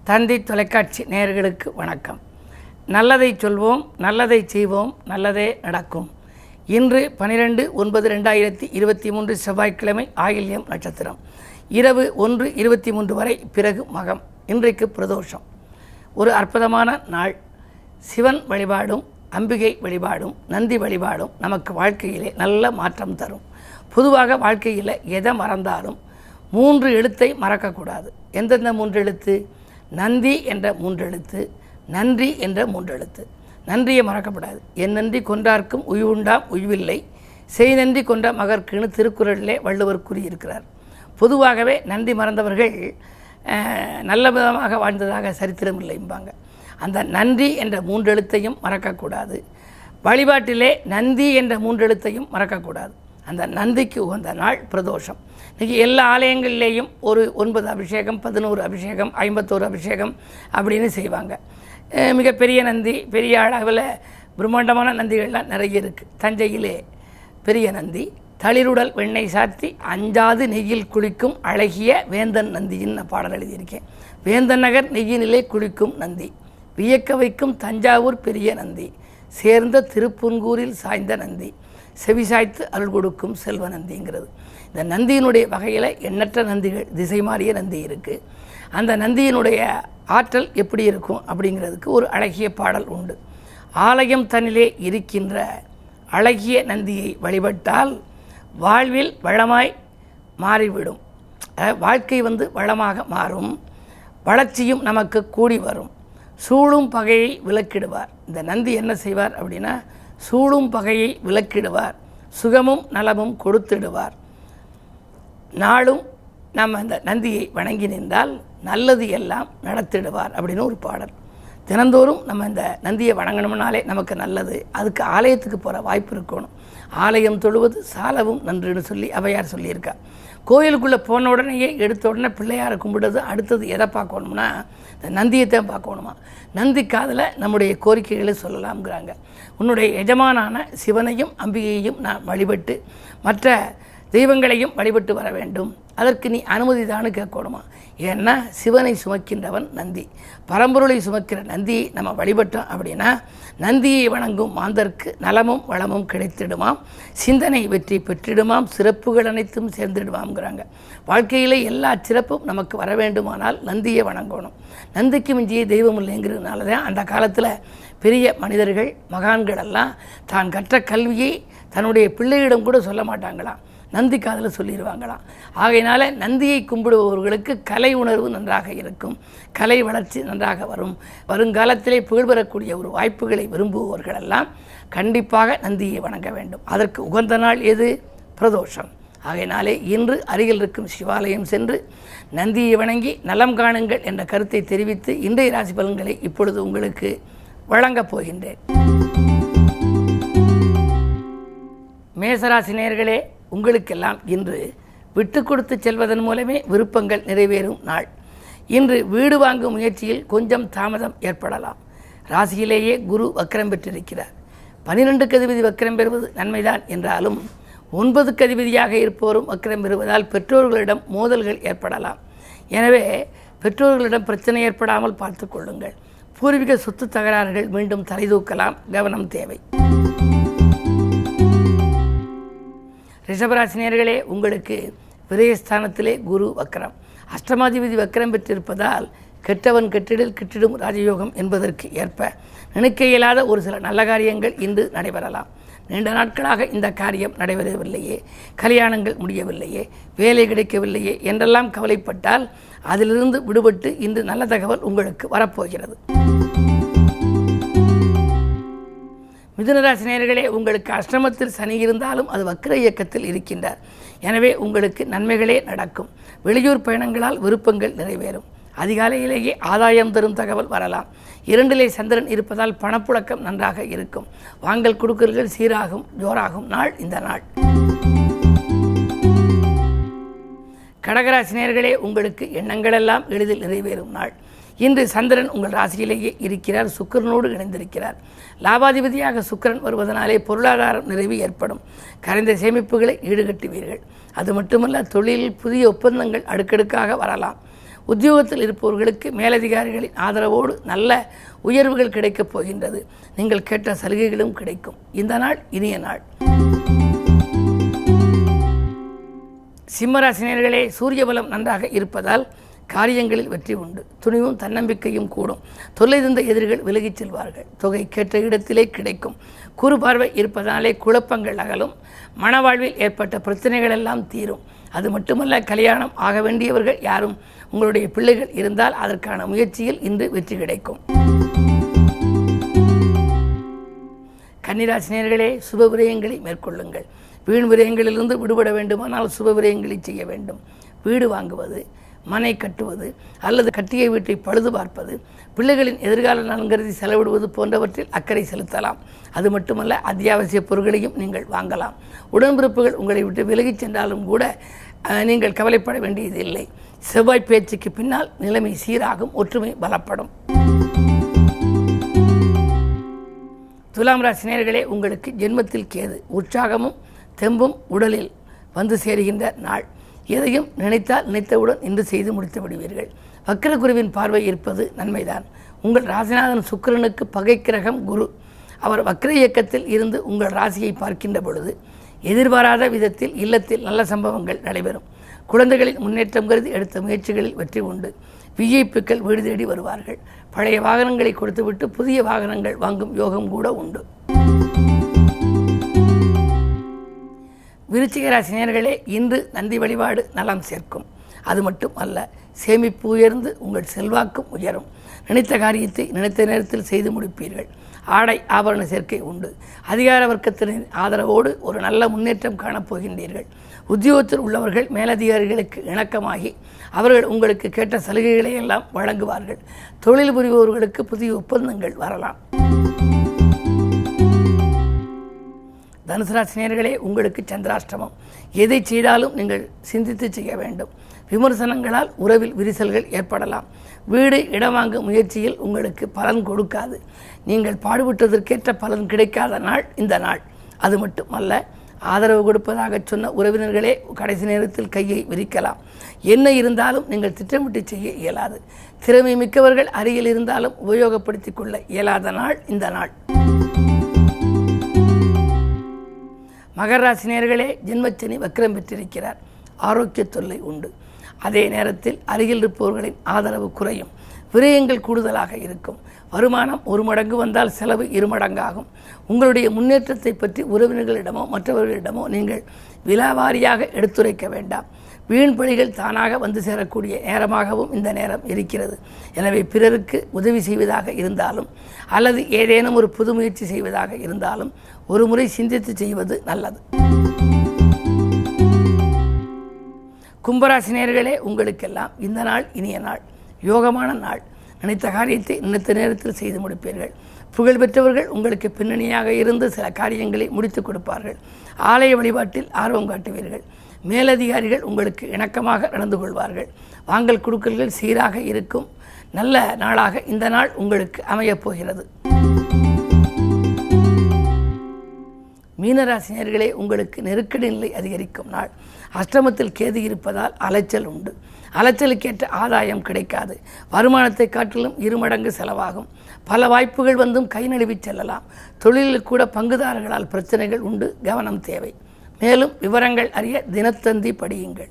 தந்தி தொலைக்காட்சி நேயர்களுக்கு வணக்கம். நல்லதை சொல்வோம், நல்லதை செய்வோம், நல்லதே நடக்கும். இன்று 12/9/2023 செவ்வாய்க்கிழமை, ஆயில்யம் நட்சத்திரம், இரவு 1:23 வரை, பிறகு மகம். இன்றைக்கு பிரதோஷம். ஒரு அற்புதமான நாள். சிவன் வழிபாடும் அம்பிகை வழிபாடும் நந்தி வழிபாடும் நமக்கு வாழ்க்கையிலே நல்ல மாற்றம் தரும். பொதுவாக வாழ்க்கையில் எதை மறந்தாலும் 3 எழுத்தை மறக்கக்கூடாது. எந்தெந்த 3 எழுத்து? நந்தி என்ற 3 எழுத்து, நன்றி என்ற 3 எழுத்து. நன்றியை மறக்கப்படாது. என் நன்றி கொன்றார்க்கும் உய்வுண்டாம் உய்வில்லை, செய் நன்றி கொன்ற மகர்க்குன்னு திருக்குறளிலே வள்ளுவர் கூறியிருக்கிறார். பொதுவாகவே நன்றி மறந்தவர்கள் நல்ல விதமாக வாழ்ந்ததாக சரித்திரம் இல்லைம்பாங்க. அந்த நன்றி என்ற 3 எழுத்தையும் மறக்கக்கூடாது. வழிபாட்டிலே நந்தி என்ற 3 எழுத்தையும் மறக்கக்கூடாது. அந்த நந்திக்கு உகந்த நாள் பிரதோஷம். இன்றைக்கி எல்லா ஆலயங்கள்லேயும் ஒரு 9 அபிஷேகம், 11 அபிஷேகம், 51 அபிஷேகம் அப்படின்னு செய்வாங்க. மிகப்பெரிய நந்தி, பெரிய அளவில் பிரம்மாண்டமான நந்திகள்லாம் நிறைய இருக்குது. தஞ்சையிலே பெரிய நந்தி, தளிருடல் வெண்ணெய் சாத்தி அஞ்சாது நெய்யில் குளிக்கும் அழகிய வேந்தன் நந்தின்னு நான் பாடல் எழுதியிருக்கேன். வேந்தன் நகர் நெய்யினிலே குளிக்கும் நந்தி, வியக்க வைக்கும் தஞ்சாவூர் பெரிய நந்தி, சேர்ந்த திருப்புன்கூரில் சாய்ந்த நந்தி, செவிசாய்த்து அருள் கொடுக்கும் செல்வ நந்திங்கிறது. இந்த நந்தியினுடைய வகையில் எண்ணற்ற நந்திகள், திசை மாறிய நந்தி இருக்குது. அந்த நந்தியினுடைய ஆற்றல் எப்படி இருக்கும் அப்படிங்கிறதுக்கு ஒரு அழகிய பாடல் உண்டு. ஆலயம் தன்னிலே இருக்கின்ற அழகிய நந்தியை வழிபட்டால் வாழ்வில் வளமாய் மாறிவிடும். வாழ்க்கை வளமாக மாறும், வளர்ச்சியும் நமக்கு கூடி வரும். சூழும் பகையை விலக்கிடுவார். இந்த நந்தி என்ன செய்வார் அப்படின்னா, சூழும் பகையை விலக்கிடுவார், சுகமும் நலமும் கொடுத்திடுவார். நாளும் நம்ம அந்த நந்தியை வணங்கி நின்றால் நல்லது எல்லாம் நடத்திடுவார் அப்படின்னு ஒரு பாடல். தினந்தோறும் நம்ம இந்த நந்தியை வணங்கணும்னாலே நமக்கு நல்லது. அதுக்கு ஆலயத்துக்கு போகிற வாய்ப்பு இருக்கணும். ஆலயம் தொழுவது சாலவும் நன்றுன்னு சொல்லி அவையார் சொல்லியிருக்கா. கோயிலுக்குள்ளே போன உடனேயே எடுத்த உடனே பிள்ளையாரை கும்பிடுறது, அடுத்தது எதை பார்க்கணும்னா இந்த நந்தியைத்தான் பார்க்கணுமா. நந்தி காதில் நம்முடைய கோரிக்கைகளை சொல்லலாம்ங்கிறாங்க. உன்னுடைய எஜமானான சிவனையும் அம்பிகையையும் நான் வழிபட்டு மற்ற தெய்வங்களையும் வழிபட்டு வர வேண்டும், அதற்கு நீ அனுமதி தானு கேட்கணுமா. ஏன்னா சிவனை சுமக்கின்றவன் நந்தி. பரம்பொருளை சுமக்கிற நந்தியை நம்ம வழிபட்டோம் அப்படின்னா நந்தியை வணங்கும் மாந்தருக்கு நலமும் வளமும் கிடைத்திடுமாம், சிந்தனை வெற்றி பெற்றிடுமாம், சிறப்புகள் அனைத்தும் சேர்ந்திடுமாம்ங்கிறாங்க. வாழ்க்கையில் எல்லா சிறப்பும் நமக்கு வர வேண்டுமானால் நந்தியை வணங்கணும். நந்திக்கு மிஞ்சிய தெய்வம் இல்லைங்கிறதுனால தான் அந்த காலத்தில் பெரிய மனிதர்கள், மகான்களெல்லாம் தான் கற்ற கல்வியை தன்னுடைய பிள்ளையிடம் கூட சொல்ல மாட்டாங்களாம், நந்தி காதில் சொல்லிடுவாங்களாம். ஆகையினால நந்தியை கும்பிடுபவர்களுக்கு கலை உணர்வு நன்றாக இருக்கும், கலை வளர்ச்சி நன்றாக வரும். வருங்காலத்திலே புகழ்பெறக்கூடிய ஒரு வாய்ப்புகளை விரும்புபவர்களெல்லாம் கண்டிப்பாக நந்தியை வணங்க வேண்டும். அதற்கு உகந்த நாள் எது? பிரதோஷம். ஆகையினாலே இன்று அருகில் இருக்கும் சிவாலயம் சென்று நந்தியை வணங்கி நலம் காணுங்கள் என்ற கருத்தை தெரிவித்து இன்றைய ராசி பலன்களை இப்பொழுது உங்களுக்கு வழங்கப் போகின்றேன். மேசராசி நேயர்களே, உங்களுக்கெல்லாம் இன்று விட்டு கொடுத்து செல்வதன் மூலமே விருப்பங்கள் நிறைவேறும் நாள். இன்று வீடு வாங்கும் முயற்சியில் கொஞ்சம் தாமதம் ஏற்படலாம். ராசியிலேயே குரு வக்கரம் பெற்றிருக்கிறார். 12க்கு அதிபதி வக்கரம் பெறுவது நன்மைதான் என்றாலும் 9க்கு அதிபதியாக இருப்பவரும் வக்கரம் பெறுவதால் பெற்றோர்களிடம் மோதல்கள் ஏற்படலாம். எனவே பெற்றோர்களிடம் பிரச்சனை ஏற்படாமல் பார்த்து கொள்ளுங்கள். பூர்வீக சொத்து தகராறுகள் மீண்டும் தலைதூக்கலாம், கவனம் தேவை. ரிஷபராசினியர்களே, உங்களுக்கு விரயஸ்தானத்திலே குரு வக்கரம், அஷ்டமாதிபதி வக்கரம் பெற்றிருப்பதால் கெட்டவன் கெட்டிடில் கிட்டிடும் ராஜயோகம் என்பதற்கு ஏற்ப நினைக்க இயலாத ஒரு சில நல்ல காரியங்கள் இன்று நடைபெறலாம். நீண்ட நாட்களாக இந்த காரியம் நடைபெறவில்லையே, கல்யாணங்கள் முடியவில்லையே, வேலை கிடைக்கவில்லையே என்றெல்லாம் கவலைப்பட்டால் அதிலிருந்து விடுபட்டு இன்று நல்ல தகவல் உங்களுக்கு வரப்போகிறது. மிதுனராசி நேயர்களே, உங்களுக்கு அஷ்டமத்தில் சனி இருந்தாலும் அது வக்ர இயக்கத்தில் இருக்கின்றார். எனவே உங்களுக்கு நன்மைகளே நடக்கும். வெளியூர் பயணங்களால் விருப்பங்கள் நிறைவேறும். அதிகாலையிலேயே ஆதாயம் தரும் தகவல் வரலாம். 2லே சந்திரன் இருப்பதால் பணப்புழக்கம் நன்றாக இருக்கும். வாங்கல் கொடுக்கல்கள் சீராகும், ஜோராகும் நாள் இந்த நாள். கடகராசி நேயர்களே, உங்களுக்கு எண்ணங்களெல்லாம் எளிதில் நிறைவேறும் நாள். இன்று சந்திரன் உங்கள் ராசியிலேயே இருக்கிறார், சுக்கிரனோடு இணைந்திருக்கிறார். லாபாதிபதியாக சுக்கிரன் வருவதனாலே பொருளாதாரம் நிறைவு ஏற்படும். கரைந்த சேமிப்புகளை ஈடுகட்டுவீர்கள். அது மட்டுமல்ல, தொழிலில் புதிய ஒப்பந்தங்கள் அடுக்கடுக்காக வரலாம். உத்தியோகத்தில் இருப்பவர்களுக்கு மேலதிகாரிகளின் ஆதரவோடு நல்ல உயர்வுகள் கிடைக்கப் போகின்றது. நீங்கள் கேட்ட சலுகைகளும் கிடைக்கும். இந்த நாள் இனிய நாள். சிம்மராசினியர்களே, சூரிய பலம் நன்றாக இருப்பதால் காரியங்களில் வெற்றி உண்டு. துணிவும் தன்னம்பிக்கையும் கூடும். தொல்லை தந்த எதிரிகள் விலகிச் செல்வார்கள். தொகை கேட்ட இடத்திலே கிடைக்கும். குறு பார்வை இருப்பதனாலே குழப்பங்கள் அகலும். மனவாழ்வில் ஏற்பட்ட பிரச்சனைகள் எல்லாம் தீரும். அது மட்டுமல்ல, கல்யாணம் ஆக வேண்டியவர்கள் யாரும் உங்களுடைய பிள்ளைகள் இருந்தால் அதற்கான முயற்சியில் இன்று வெற்றி கிடைக்கும். கன்னிராசினியர்களே, சுப விரயங்களை மேற்கொள்ளுங்கள். வீண் விரயங்களிலிருந்து விடுபட வேண்டுமானால் சுப விரயங்களை செய்ய வேண்டும். வீடு வாங்குவது, மனை கட்டுவது அல்லது கட்டிய வீட்டை பழுது பார்ப்பது, பிள்ளைகளின் எதிர்கால நலன் கருதி செலவிடுவது போன்றவற்றில் அக்கறை செலுத்தலாம். அது மட்டுமல்ல, அத்தியாவசிய பொருட்களையும் நீங்கள் வாங்கலாம். உடன்பிறப்புகள் உங்களை விட்டு விலகிச் சென்றாலும் கூட நீங்கள் கவலைப்பட வேண்டியதில்லை. செவ்வாய் பேச்சுக்கு பின்னால் நிலைமை சீராகும். ஒற்றுமை பலப்படும். துலாம் ராசினியர்களே, உங்களுக்கு ஜென்மத்தில் கேது. உற்சாகமும் தெம்பும் உடலில் வந்து சேருகின்ற நாள். எதையும் நினைத்தால் நினைத்தவுடன் இன்று செய்து முடித்து விடுவீர்கள். வக்கிரகுருவின் பார்வை இருப்பது நன்மைதான். உங்கள் ராசிநாதன் சுக்கிரனுக்கு பகை கிரகம் குரு. அவர் வக்கிர இயக்கத்தில் இருந்து உங்கள் ராசியை பார்க்கின்ற பொழுது எதிர்பாராத விதத்தில் இல்லத்தில் நல்ல சம்பவங்கள் நடைபெறும். குழந்தைகளின் முன்னேற்றம் கருதி எடுத்த முயற்சிகளில் வெற்றி உண்டு. விஐபிக்கள் வீடு தேடி வருவார்கள். பழைய வாகனங்களை கொடுத்துவிட்டு புதிய வாகனங்கள் வாங்கும் யோகம் கூட உண்டு. விருச்சிக ராசினியர்களே, இன்று நந்தி வழிபாடு நலம் சேர்க்கும். அது மட்டும் அல்ல, சேமிப்பு உயர்ந்து உங்கள் செல்வாக்கும் உயரும். நினைத்த காரியத்தை நினைத்த நேரத்தில் செய்து முடிப்பீர்கள். ஆடை ஆபரண சேர்க்கை உண்டு. அதிகார வர்க்கத்தினரின் ஆதரவோடு ஒரு நல்ல முன்னேற்றம் காணப்போகின்றீர்கள். உத்தியோகத்தில் உள்ளவர்கள் மேலதிகாரிகளுக்கு இணக்கமாகி அவர்கள் உங்களுக்கு கேட்ட சலுகைகளை எல்லாம் வழங்குவார்கள். தொழில் புரிபவர்களுக்கு புதிய ஒப்பந்தங்கள் வரலாம். தனுசு ராசினியர்களே, உங்களுக்கு சந்திராஷ்டமம். எதை செய்தாலும் நீங்கள் சிந்தித்து செய்ய வேண்டும். விமர்சனங்களால் உறவில் விரிசல்கள் ஏற்படலாம். வீடு இடம் வாங்கும் முயற்சியில் உங்களுக்கு பலன் கொடுக்காது. நீங்கள் பாடுபட்டதற்கேற்ற பலன் கிடைக்காத நாள் இந்த நாள். அது மட்டுமல்ல, ஆதரவு கொடுப்பதாக சொன்ன உறவினர்களே கடைசி நேரத்தில் கையை விரிக்கலாம். என்ன இருந்தாலும் நீங்கள் திட்டமிட்டு செய்ய இயலாது. திறமை மிக்கவர்கள் அருகில் இருந்தாலும் உபயோகப்படுத்திக் கொள்ள இயலாத நாள் இந்த நாள். மகர ராசினியர்களே, ஜென்மச்சனி வக்கிரம் பெற்றிருக்கிறார். ஆரோக்கிய தொல்லை உண்டு. அதே நேரத்தில் அருகில் இருப்பவர்களின் ஆதரவு குறையும். விரயங்கள் கூடுதலாக இருக்கும். வருமானம் 1 மடங்கு வந்தால் செலவு 2 மடங்காகும். உங்களுடைய முன்னேற்றத்தை பற்றி உறவினர்களிடமோ மற்றவர்களிடமோ நீங்கள் விலாவாரியாக எடுத்துரைக்க வேண்டாம். வீண் பழிகள் தானாக வந்து சேரக்கூடிய நேரமாகவும் இந்த நேரம் இருக்கிறது. எனவே பிறருக்கு உதவி செய்வதாக இருந்தாலும் அல்லது ஏதேனும் ஒரு புது முயற்சி செய்வதாக இருந்தாலும் ஒரு முறை சிந்தித்து செய்வது நல்லது. கும்பராசினியர்களே, உங்களுக்கெல்லாம் இந்த நாள் இனிய நாள், யோகமான நாள். நினைத்த காரியத்தை நினைத்த நேரத்தில் செய்து முடிப்பீர்கள். புகழ்பெற்றவர்கள் உங்களுக்கு பின்னணியாக இருந்து சில காரியங்களை முடித்து கொடுப்பார்கள். ஆலய வழிபாட்டில் ஆர்வம் காட்டுவீர்கள். மேலதிகாரிகள் உங்களுக்கு இணக்கமாக நடந்து கொள்வார்கள். வாங்கல் கொடுக்கல்கள் சீராக இருக்கும். நல்ல நாளாக இந்த நாள் உங்களுக்கு அமையப் போகிறது. மீனராசினியர்களே, உங்களுக்கு நெருக்கடி நிலை அதிகரிக்கும் நாள். அஷ்டமத்தில் கேது இருப்பதால் அலைச்சல் உண்டு. அலைச்சலுக்கேற்ற ஆதாயம் கிடைக்காது. வருமானத்தை காட்டிலும் 2 மடங்கு செலவாகும். பல வாய்ப்புகள் வந்தும் கை நழுவி செல்லலாம். தொழிலில் கூட பங்குதாரர்களால் பிரச்சனைகள் உண்டு. கவனம் தேவை. மேலும் விவரங்கள் அறிய தினத்தந்தி படியுங்கள்.